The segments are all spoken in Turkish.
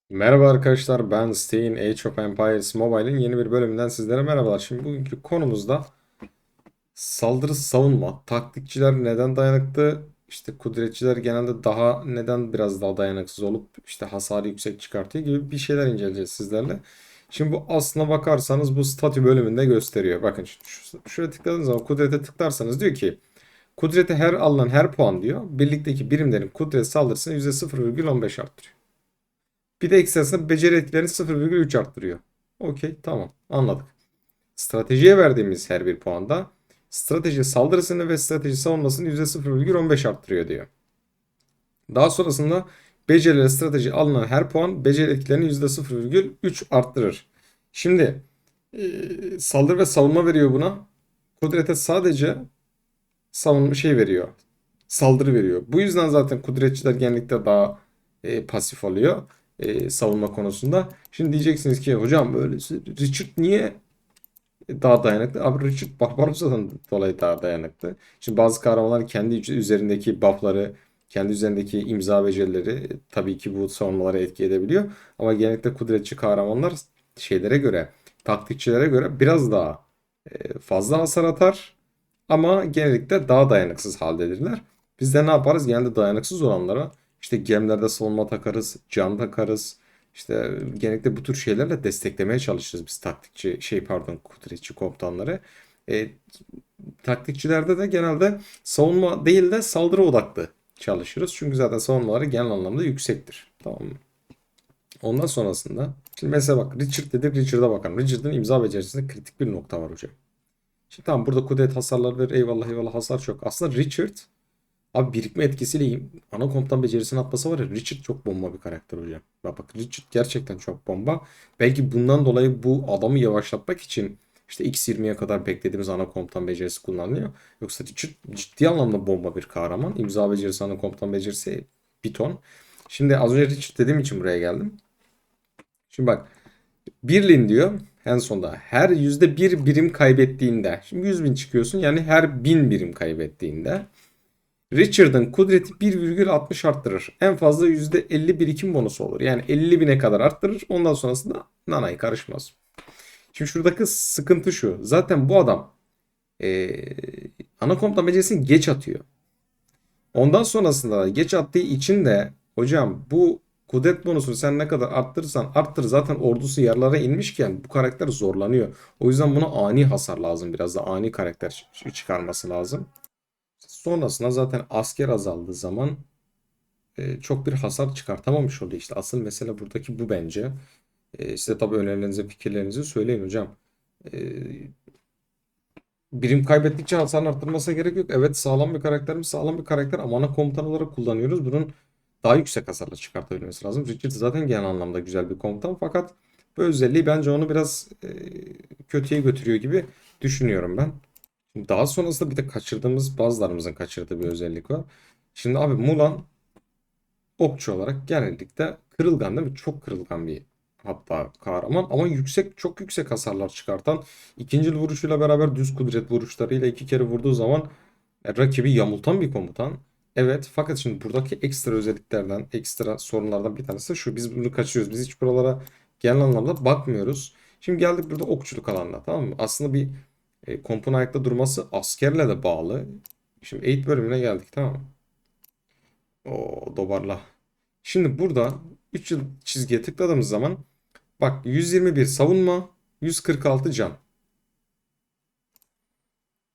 Merhaba arkadaşlar, ben Stein Age of Empires Mobile'in yeni bir bölümünden sizlere merhabalar. Şimdi bugünkü konumuzda saldırı savunma, taktikçiler neden dayanıklı, işte kudretçiler genelde daha neden biraz daha dayanıksız olup işte hasarı yüksek çıkartıyor gibi bir şeyler inceleyeceğiz sizlerle. Şimdi bu aslına bakarsanız bu statü bölümünde gösteriyor. Bakın şimdi şuraya tıkladığınız zaman kudrete tıklarsanız diyor ki kudrete her alınan her puan diyor birlikteki birimlerin kudret saldırısını %0,15 arttırıyor. Bir de ekstrasında beceri etkilerini 0,3 arttırıyor. Okey, tamam, anladık. Stratejiye verdiğimiz her bir puanda strateji saldırısını ve strateji savunmasını %0,15 arttırıyor diyor. Daha sonrasında beceri ve strateji alınan her puan beceri etkilerini %0,3 arttırır. Şimdi saldırı ve savunma veriyor buna. Kudrete sadece savunma şey veriyor. Saldırı veriyor. Bu yüzden zaten kudretçiler genellikle daha pasif oluyor savunma konusunda. Şimdi diyeceksiniz ki hocam öyleyse Richard niye daha dayanıklı? Abi Richard Barbarosa'dan dolayı daha dayanıklı. Şimdi bazı kahramanlar kendi üzerindeki buff'ları, kendi üzerindeki imza becerileri tabii ki bu savunmalara etki edebiliyor. Ama genellikle kudretçi kahramanlar şeylere göre, taktikçilere göre biraz daha fazla hasar atar. Ama genellikle daha dayanıksız haldedirler. Biz de ne yaparız? Genelde dayanıksız olanlara işte gemlerde savunma takarız, can takarız. İşte genellikle bu tür şeylerle desteklemeye çalışırız biz taktikçi pardon kudretçi komutanları. E, Taktikçilerde de genelde savunma değil de saldırı odaklı çalışırız. Çünkü zaten savunmaları genel anlamda yüksektir. Tamam mı? Ondan sonrasında şimdi mesela bak Richard dedik, Richard'a bakalım. Richard'ın imza becerisinde kritik bir nokta var hocam. Şimdi tamam, burada kudret hasarlar ver, eyvallah eyvallah, hasar çok. Aslında Richard abi birikme etkisiyle ana komutan becerisini atmasa var ya, Richard çok bomba bir karakter hocam. Bak Richard gerçekten çok bomba. Belki bundan dolayı bu adamı yavaşlatmak için işte X20'ye kadar beklediğimiz ana komutan becerisi kullanılıyor. Yoksa Richard ciddi anlamda bomba bir kahraman. İmza becerisi, ana komutan becerisi bir ton. Şimdi az önce Richard dediğim için buraya geldim. Şimdi bak, Birlin diyor en sonda her %1 birim kaybettiğinde. Şimdi 100 bin çıkıyorsun, yani her 1000 birim kaybettiğinde. Richard'ın kudreti 1,60 arttırır. En fazla %50 birikim bonusu olur. Yani 50 bine kadar arttırır. Ondan sonrasında nanay karışmaz. Şimdi şuradaki sıkıntı şu. Zaten bu adam ana komutan becerisini geç atıyor. Ondan sonrasında da geç attığı için de hocam bu kudret bonusunu sen ne kadar arttırırsan arttır, zaten ordusu yarılara inmişken bu karakter zorlanıyor. O yüzden buna ani hasar lazım, biraz da ani karakter çıkarması lazım. Sonrasında zaten asker azaldığı zaman çok bir hasar çıkartamamış oluyor. İşte asıl mesele buradaki bu bence. Size tabii önerilerinizi, fikirlerinizi söyleyin hocam. E, Birim kaybettikçe hasar arttırmasına gerek yok. Evet, sağlam bir karakter mi? Sağlam bir karakter ama ana komutan olarak kullanıyoruz. Bunun daha yüksek hasarla çıkartabilmesi lazım. Richard zaten genel anlamda güzel bir komutan, fakat bu özelliği bence onu biraz kötüye götürüyor gibi düşünüyorum ben. Şimdi daha sonrasında bir de bazılarımızın kaçırdığı bir özellik var. Şimdi abi Mulan okçu olarak genellikle kırılgan, değil mi? Çok kırılgan bir hatta kahraman ama çok yüksek hasarlar çıkartan, ikinci vuruşuyla beraber düz kudret vuruşlarıyla iki kere vurduğu zaman rakibi yamultan bir komutan. Evet, fakat şimdi buradaki ekstra özelliklerden, ekstra sorunlardan bir tanesi şu: biz bunu kaçırıyoruz. Biz hiç buralara genel anlamda bakmıyoruz. Şimdi geldik burada okçuluk alanına, tamam mı? Aslında bir kompun ayakta durması askerle de bağlı. Şimdi eğit bölümüne geldik, tamam mı? O dobarla. Şimdi burada 3 yıl çizgiye tıkladığımız zaman bak, 121 savunma, 146 can,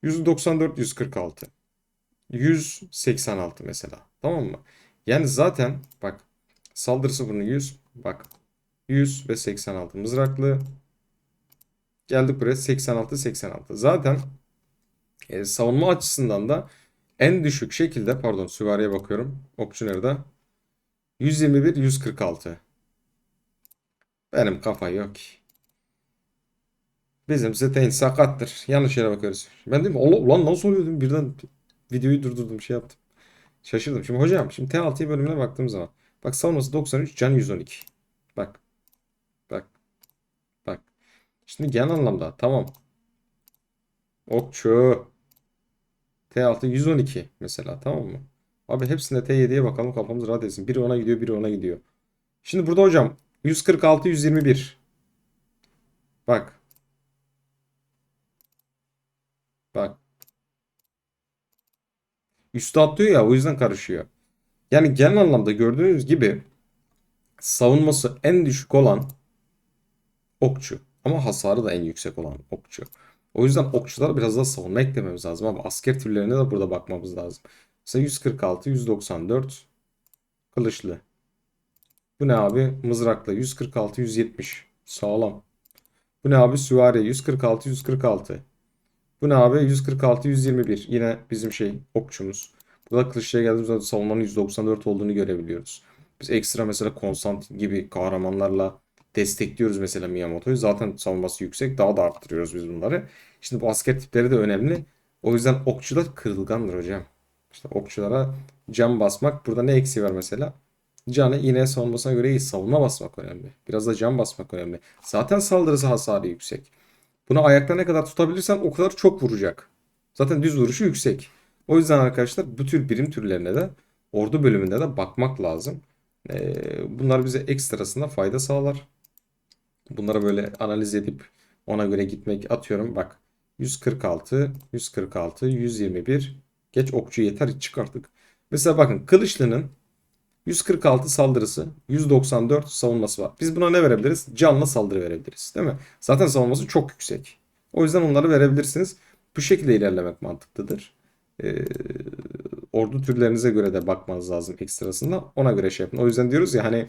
194, 146, 186 mesela, tamam mı? Yani zaten bak, saldırısı bunun 100, bak 100 ve 86 mızraklı, geldik buraya 86 86. Zaten savunma açısından da en düşük şekilde, pardon süvariye bakıyorum, okçu nerede? 121 146. Benim kafa yok ki. Bizim Zetain sakattır. Yanlış yere bakıyoruz. Ben dedim Allah ulan nasıl oluyor dedim. Birden videoyu durdurdum, şey yaptım. Şaşırdım. Şimdi hocam, şimdi T6 bölümüne baktığım zaman. Bak savunması 93, can 112. Bak bak bak. Şimdi genel anlamda tamam. Okçu. T6 112 mesela, tamam mı? Abi hepsinde T7'ye bakalım, kafamız rahat etsin. Biri ona gidiyor, biri ona gidiyor. Şimdi burada hocam 146 121. Bak. Bak. Üstü atlıyor ya, o yüzden karışıyor. Yani genel anlamda gördüğünüz gibi savunması en düşük olan okçu. Ama hasarı da en yüksek olan okçu. O yüzden okçulara biraz daha savunma eklememiz lazım. Ama asker türlerine de burada bakmamız lazım. Mesela 146, 194 kılıçlı. Bu ne abi? Mızrakla 146, 170. Sağlam. Bu ne abi? Süvari 146, 146. Bu ne abi? 146, 121. Yine bizim şey okçumuz. Burada kılıçlıya geldiğimizde savunmanın 194 olduğunu görebiliyoruz. Biz ekstra mesela Konstantin gibi kahramanlarla destekliyoruz mesela Miyamoto'yu. Zaten savunması yüksek. Daha da arttırıyoruz biz bunları. Şimdi bu asker tipleri de önemli. O yüzden okçular kırılgandır hocam. İşte okçulara can basmak. Burada ne eksiği var mesela? Canı yine savunmasına göre iyi. Savunma basmak önemli. Biraz da can basmak önemli. Zaten saldırısı hasarı yüksek. Bunu ayakta ne kadar tutabilirsen o kadar çok vuracak. Zaten düz vuruşu yüksek. O yüzden arkadaşlar bu tür birim türlerine de ordu bölümünde de bakmak lazım. Bunlar bize ekstrasında fayda sağlar. Bunları böyle analiz edip ona göre gitmek atıyorum. Bak 146, 146, 121. Geç okçu yeter çık artık. Mesela bakın Kılıçlı'nın 146 saldırısı, 194 savunması var. Biz buna ne verebiliriz? Canlı saldırı verebiliriz, değil mi? Zaten savunması çok yüksek. O yüzden onları verebilirsiniz. Bu şekilde ilerlemek mantıklıdır. Ee, Ordu türlerinize göre de bakmanız lazım ekstrasında. Ona göre şey yapın. O yüzden diyoruz ya hani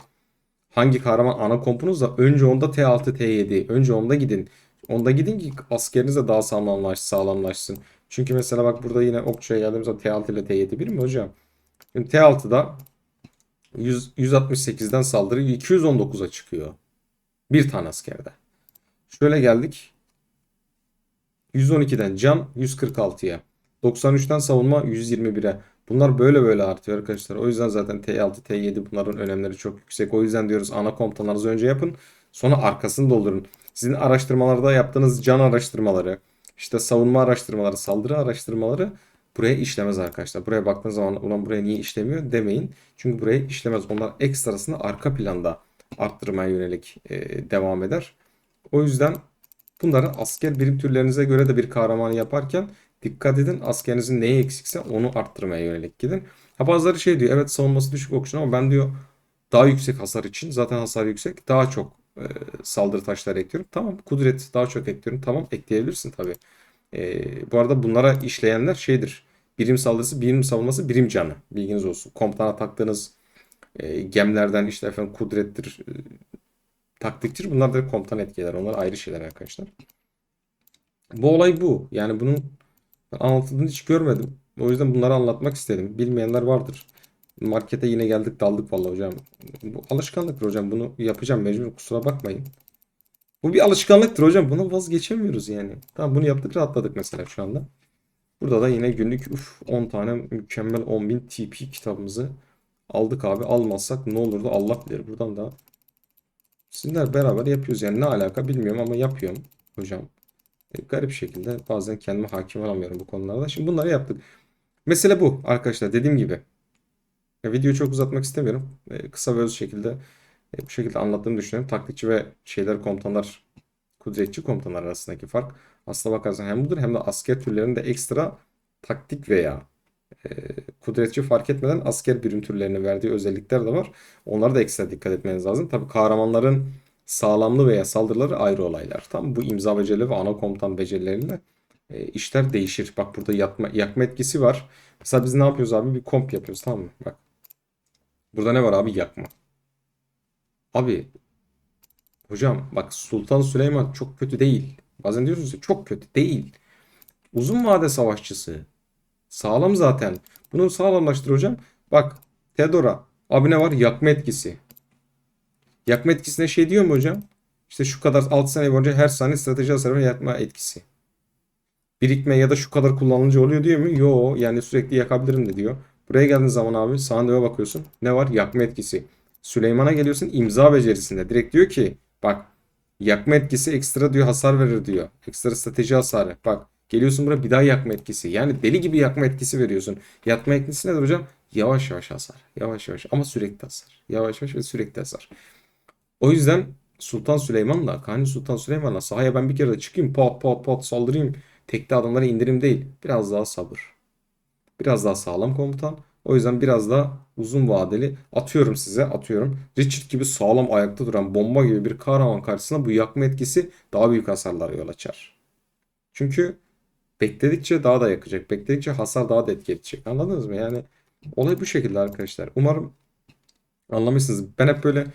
hangi kahraman ana kompunuzsa önce onda T6, T7. Önce onda gidin. Onda gidin ki askeriniz de daha sağlamlaşsın. Çünkü mesela bak burada yine okçuya geldiğimizde T6 ile T7 bir mi hocam? Şimdi T6'da 168'den saldırı 219'a çıkıyor. Bir tane askerde. Şöyle geldik. 112'den can 146'ya. 93'ten savunma 121'e. Bunlar böyle böyle artıyor arkadaşlar. O yüzden zaten T6, T7 bunların önemleri çok yüksek. O yüzden diyoruz ana komutanlarınızı önce yapın. Sonra arkasını doldurun. Sizin araştırmalarda yaptığınız can araştırmaları, işte savunma araştırmaları, saldırı araştırmaları buraya işlemez arkadaşlar. Buraya baktığınız zaman ulan buraya niye işlemiyor demeyin. Çünkü buraya işlemez. Onlar ekstrasını arka planda arttırmaya yönelik devam eder. O yüzden bunları asker birim türlerinize göre de bir kahraman yaparken dikkat edin, askerinizin neyi eksikse onu arttırmaya yönelik gidin. Ha bazıları şey diyor, evet savunması düşük okçunun ama ben diyor daha yüksek hasar için, zaten hasar yüksek, daha çok saldırı taşları ekliyorum. Tamam, kudret daha çok ekliyorum. Tamam, ekleyebilirsin tabii. Bu arada bunlara işleyenler şeydir. Birim saldırısı, birim savunması, birim canı. Bilginiz olsun. Komutana taktığınız gemlerden işte efendim kudrettir, taktiktir. Bunlar da komutan etkiler. Onlar ayrı şeyler arkadaşlar. Bu olay bu. Yani bunun anlatıldığını hiç görmedim. O yüzden bunları anlatmak istedim. Bilmeyenler vardır. Markete yine geldik daldık vallahi hocam. Bu alışkanlıktır hocam. Bunu yapacağım mecbur. Kusura bakmayın. Bu bir alışkanlıktır hocam. Buna vazgeçemiyoruz yani. Tamam bunu yaptık rahatladık mesela şu anda. Burada da yine günlük 10 tane mükemmel 10.000 TP kitabımızı aldık abi. Almazsak ne olurdu Allah bilir. Buradan da sizinler beraber yapıyoruz. Yani ne alaka bilmiyorum ama yapıyorum hocam. Garip şekilde bazen kendime hakim olamıyorum bu konularda. Şimdi bunları yaptık. Mesele bu arkadaşlar dediğim gibi. Videoyu çok uzatmak istemiyorum. Kısa ve öz şekilde bu şekilde anlattığımı düşünüyorum. Taktikçi ve şeyler komutanlar, kudretçi komutanlar arasındaki fark. Aslına bakarsan hem budur hem de asker türlerinde ekstra taktik veya e, kudretçi fark etmeden asker birim türlerine verdiği özellikler de var. Onlara da ekstra dikkat etmeniz lazım. Tabii kahramanların sağlamlığı veya saldırıları ayrı olaylar. Tam bu imza becerileri ve ana komutan becerileriyle işler değişir. Bak burada yakma etkisi var. Mesela biz ne yapıyoruz abi? Bir komp yapıyoruz tamam mı? Bak burada ne var abi? Yakma. Abi hocam bak Sultan Süleyman çok kötü değil. Bazen diyorsunuz ya çok kötü değil. Uzun vade savaşçısı. Sağlam zaten. Bunu sağlamlaştır hocam. Bak Theodora. Abi ne var? Yakma etkisi. Yakma etkisine şey diyor mu hocam? İşte şu kadar 6 sene boyunca her saniye strateji hasarı ve yakma etkisi. Birikme ya da şu kadar kullanıcı oluyor diyor mu? Yo yani sürekli yakabilirim de diyor. Buraya geldiğin zaman abi sağına bakıyorsun. Ne var? Yakma etkisi. Süleyman'a geliyorsun imza becerisinde. Direkt diyor ki bak yakma etkisi ekstra diyor hasar verir diyor. Ekstra strateji hasarı. Bak geliyorsun buraya bir daha yakma etkisi. Yani deli gibi yakma etkisi veriyorsun. Yakma etkisi nedir hocam? Yavaş yavaş hasar. Yavaş yavaş ama sürekli hasar. Yavaş yavaş ve sürekli hasar. O yüzden Sultan Süleyman'la, Kanuni Sultan Süleyman'la sahaya ben bir kere de çıkayım pat pat pat saldırayım. Tekte adamları indireyim değil. Biraz daha sabır. Biraz daha sağlam komutan. O yüzden biraz daha uzun vadeli atıyorum size atıyorum. Richard gibi sağlam ayakta duran bomba gibi bir kahraman karşısında bu yakma etkisi daha büyük hasarlar yol açar. Çünkü bekledikçe daha da yakacak. Bekledikçe hasar daha da etki edecek. Anladınız mı? Yani olay bu şekilde arkadaşlar. Umarım anlamışsınız. Ben hep böyle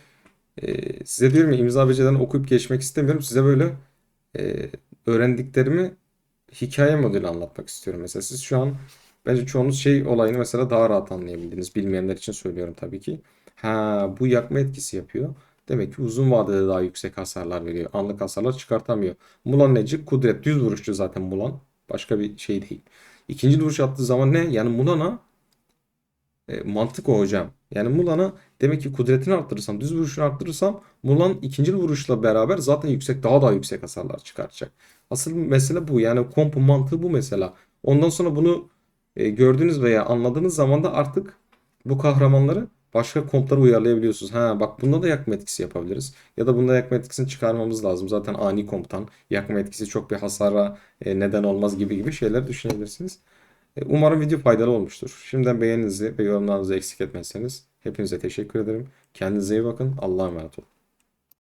size diyorum ya imza becerilerini okuyup geçmek istemiyorum. Size böyle e, öğrendiklerimi hikaye modeli anlatmak istiyorum. Mesela siz şu an bence çoğunuz şey olayını mesela daha rahat anlayabildiniz. Bilmeyenler için söylüyorum tabii ki. Ha, bu yakma etkisi yapıyor. Demek ki uzun vadede daha yüksek hasarlar veriyor. Anlık hasarlar çıkartamıyor. Mulan neci? Kudret. Düz vuruşçu zaten Mulan. Başka bir şey değil. İkinci vuruş attığı zaman ne? Yani Mulan'a mantık o hocam. Yani Mulan'a demek ki kudretini arttırırsam, düz vuruşunu arttırırsam Mulan ikinci vuruşla beraber zaten yüksek daha yüksek hasarlar çıkartacak. Asıl mesele bu. Yani kompo mantığı bu mesela. Ondan sonra bunu gördüğünüz veya anladığınız zaman da artık bu kahramanları başka komplara uyarlayabiliyorsunuz. Ha bak bunda da yakma etkisi yapabiliriz. Ya da bunda yakma etkisini çıkarmamız lazım. Zaten ani komutan. Yakma etkisi çok bir hasara neden olmaz gibi şeyler düşünebilirsiniz. Umarım video faydalı olmuştur. Şimdiden beğeninizi ve yorumlarınızı eksik etmezseniz hepinize teşekkür ederim. Kendinize iyi bakın. Allah'a emanet olun.